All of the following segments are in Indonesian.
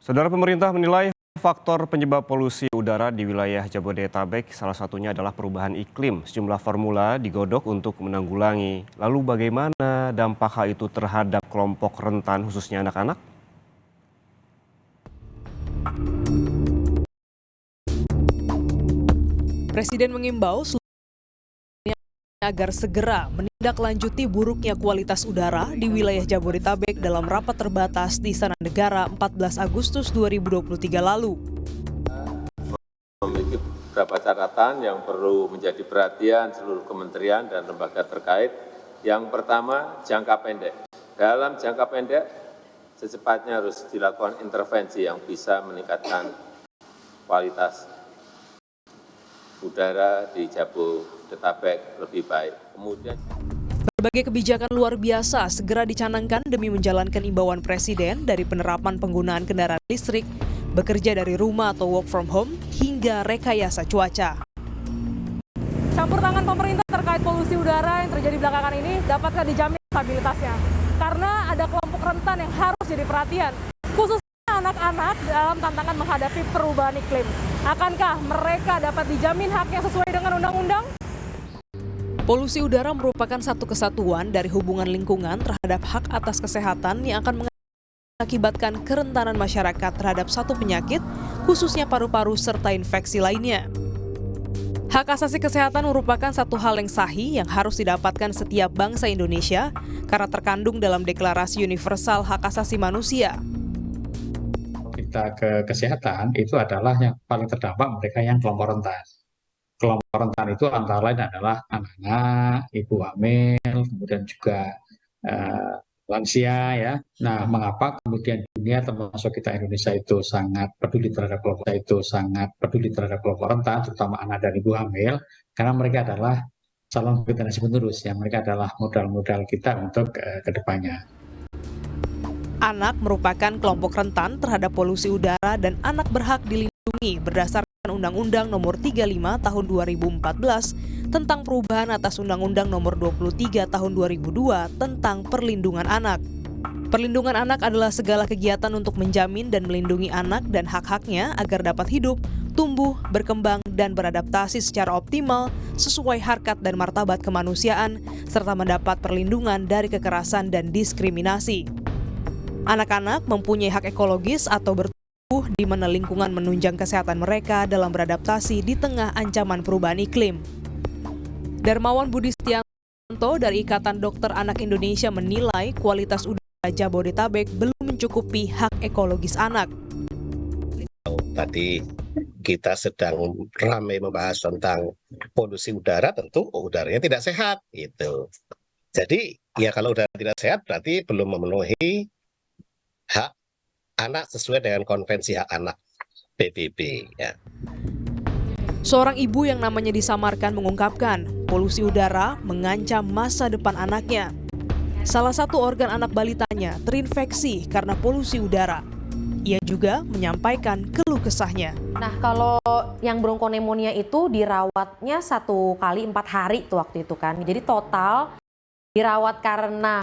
Saudara, pemerintah menilai faktor penyebab polusi udara di wilayah Jabodetabek salah satunya adalah perubahan iklim. Sejumlah formula digodok untuk menanggulangi. Lalu bagaimana dampak hal itu terhadap kelompok rentan khususnya anak-anak? Presiden mengimbau agar segera menindaklanjuti buruknya kualitas udara di wilayah Jabodetabek dalam rapat terbatas di Istana Negara 14 Agustus 2023 lalu. Memiliki beberapa catatan yang perlu menjadi perhatian seluruh kementerian dan lembaga terkait. Yang pertama, jangka pendek. Dalam jangka pendek, secepatnya harus dilakukan intervensi yang bisa meningkatkan kualitas udara di Jabodetabek lebih baik. Kemudian berbagai kebijakan luar biasa segera dicanangkan demi menjalankan imbauan Presiden dari penerapan penggunaan kendaraan listrik, bekerja dari rumah atau work from home, hingga rekayasa cuaca. Campur tangan pemerintah terkait polusi udara yang terjadi belakangan ini dapatkah dijamin stabilitasnya? Karena ada kelompok rentan yang harus jadi perhatian, khususnya anak-anak dalam tantangan menghadapi perubahan iklim. Akankah mereka dapat dijamin haknya sesuai dengan undang-undang? Polusi udara merupakan satu kesatuan dari hubungan lingkungan terhadap hak atas kesehatan yang akan mengakibatkan kerentanan masyarakat terhadap satu penyakit, khususnya paru-paru serta infeksi lainnya. Hak asasi kesehatan merupakan satu hal yang sahih yang harus didapatkan setiap bangsa Indonesia karena terkandung dalam Deklarasi Universal Hak Asasi Manusia. Kita ke kesehatan itu adalah yang paling terdampak mereka yang kelompok rentan. Kelompok rentan itu antara lain adalah anak-anak, ibu hamil, kemudian juga lansia ya. Nah, mengapa kemudian dunia termasuk kita Indonesia itu sangat peduli terhadap kelompok rentan, terutama anak dan ibu hamil, karena mereka adalah calon generasi penerus ya. Mereka adalah modal-modal kita untuk kedepannya. Anak merupakan kelompok rentan terhadap polusi udara dan anak berhak dilindungi berdasarkan Undang-Undang Nomor 35 Tahun 2014 tentang perubahan atas Undang-Undang Nomor 23 Tahun 2002 tentang perlindungan anak. Perlindungan anak adalah segala kegiatan untuk menjamin dan melindungi anak dan hak-haknya agar dapat hidup, tumbuh, berkembang, dan beradaptasi secara optimal sesuai harkat dan martabat kemanusiaan, serta mendapat perlindungan dari kekerasan dan diskriminasi. Anak-anak mempunyai hak ekologis atau bertumbuh di mana lingkungan menunjang kesehatan mereka dalam beradaptasi di tengah ancaman perubahan iklim. Darmawan Budi Setianto dari Ikatan Dokter Anak Indonesia menilai kualitas udara Jabodetabek belum mencukupi hak ekologis anak. Tadi kita sedang ramai membahas tentang polusi udara, tentu udaranya tidak sehat gitu. Jadi ya kalau udara tidak sehat berarti belum memenuhi hak anak sesuai dengan Konvensi Hak Anak PBB. Ya. Seorang ibu yang namanya disamarkan mengungkapkan polusi udara mengancam masa depan anaknya. Salah satu organ anak balitanya terinfeksi karena polusi udara. Ia juga menyampaikan keluh kesahnya. Nah, kalau yang bronkonemonia itu dirawatnya 1 kali 4 hari tuh waktu itu kan. Jadi total dirawat karena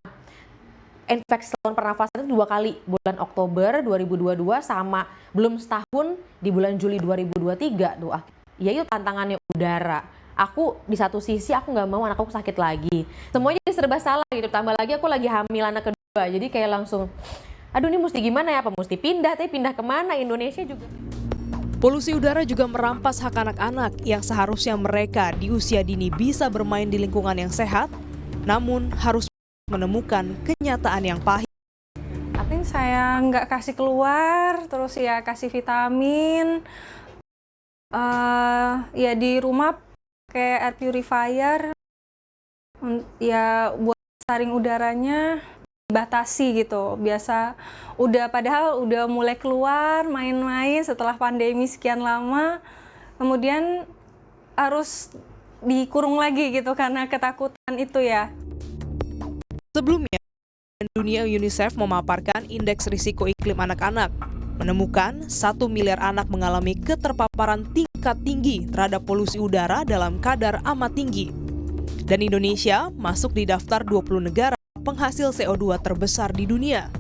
infeksi saluran pernafasan itu 2 kali, bulan Oktober 2022 sama belum setahun di bulan Juli 2023 tuh. Ya itu tantangannya udara. Aku di satu sisi aku nggak mau anak aku sakit lagi. Semuanya jadi serba salah gitu. Tambah lagi aku lagi hamil anak kedua. Jadi kayak langsung, aduh ini mesti gimana ya? Apa mesti pindah? Tapi pindah kemana? Indonesia juga. Polusi udara juga merampas hak anak-anak yang seharusnya mereka di usia dini bisa bermain di lingkungan yang sehat, namun harus menemukan kenyataan yang pahit. Tapi saya nggak kasih keluar, terus ya kasih vitamin. Ya di rumah pakai air purifier, ya buat saring udaranya dibatasi gitu. Biasa padahal udah mulai keluar main-main setelah pandemi sekian lama, kemudian harus dikurung lagi gitu karena ketakutan itu ya. Sebelumnya, dunia UNICEF memaparkan indeks risiko iklim anak-anak, menemukan 1 miliar anak mengalami keterpaparan tingkat tinggi terhadap polusi udara dalam kadar amat tinggi. Dan Indonesia masuk di daftar 20 negara penghasil CO2 terbesar di dunia.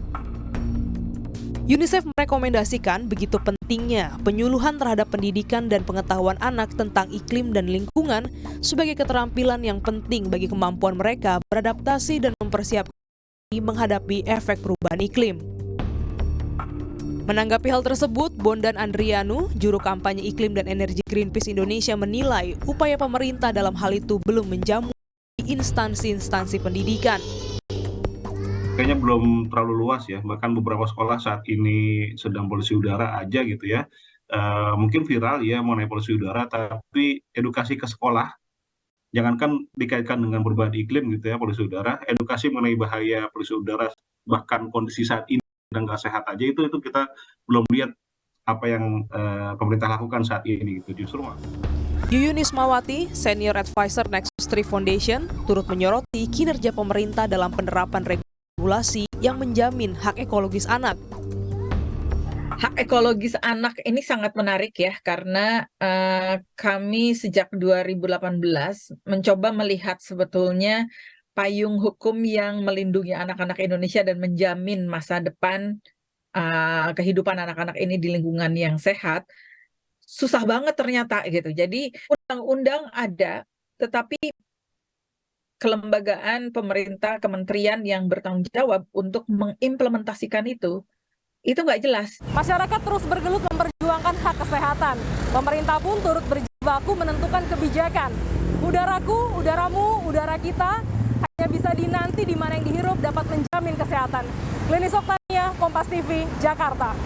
UNICEF merekomendasikan begitu pentingnya penyuluhan terhadap pendidikan dan pengetahuan anak tentang iklim dan lingkungan sebagai keterampilan yang penting bagi kemampuan mereka beradaptasi dan mempersiapkan diri menghadapi efek perubahan iklim. Menanggapi hal tersebut, Bondan Andrianu, juru kampanye iklim dan energi Greenpeace Indonesia menilai upaya pemerintah dalam hal itu belum menjamu di instansi-instansi pendidikan. Kayaknya belum terlalu luas ya, bahkan beberapa sekolah saat ini sedang polusi udara aja gitu ya. Mungkin viral ya mengenai polusi udara, tapi edukasi ke sekolah, jangankan dikaitkan dengan perubahan iklim gitu ya, polusi udara, edukasi mengenai bahaya polusi udara, bahkan kondisi saat ini sedang nggak sehat aja, itu kita belum lihat apa yang pemerintah lakukan saat ini gitu, justru. Yuyun Ismawati, Senior Advisor Nexus 3 Foundation, turut menyoroti kinerja pemerintah dalam penerapan regulasi yang menjamin hak ekologis anak. Hak ekologis anak ini sangat menarik ya, karena kami sejak 2018 mencoba melihat sebetulnya payung hukum yang melindungi anak-anak Indonesia dan menjamin masa depan kehidupan anak-anak ini di lingkungan yang sehat. Susah banget ternyata gitu. Jadi undang-undang ada, tetapi kelembagaan pemerintah, kementerian yang bertanggung jawab untuk mengimplementasikan itu nggak jelas. Masyarakat terus bergelut memperjuangkan hak kesehatan. Pemerintah pun turut berjibaku menentukan kebijakan. Udaraku, udaramu, udara kita hanya bisa dinanti di mana yang dihirup dapat menjamin kesehatan. Klinis Oktania, Kompas TV, Jakarta.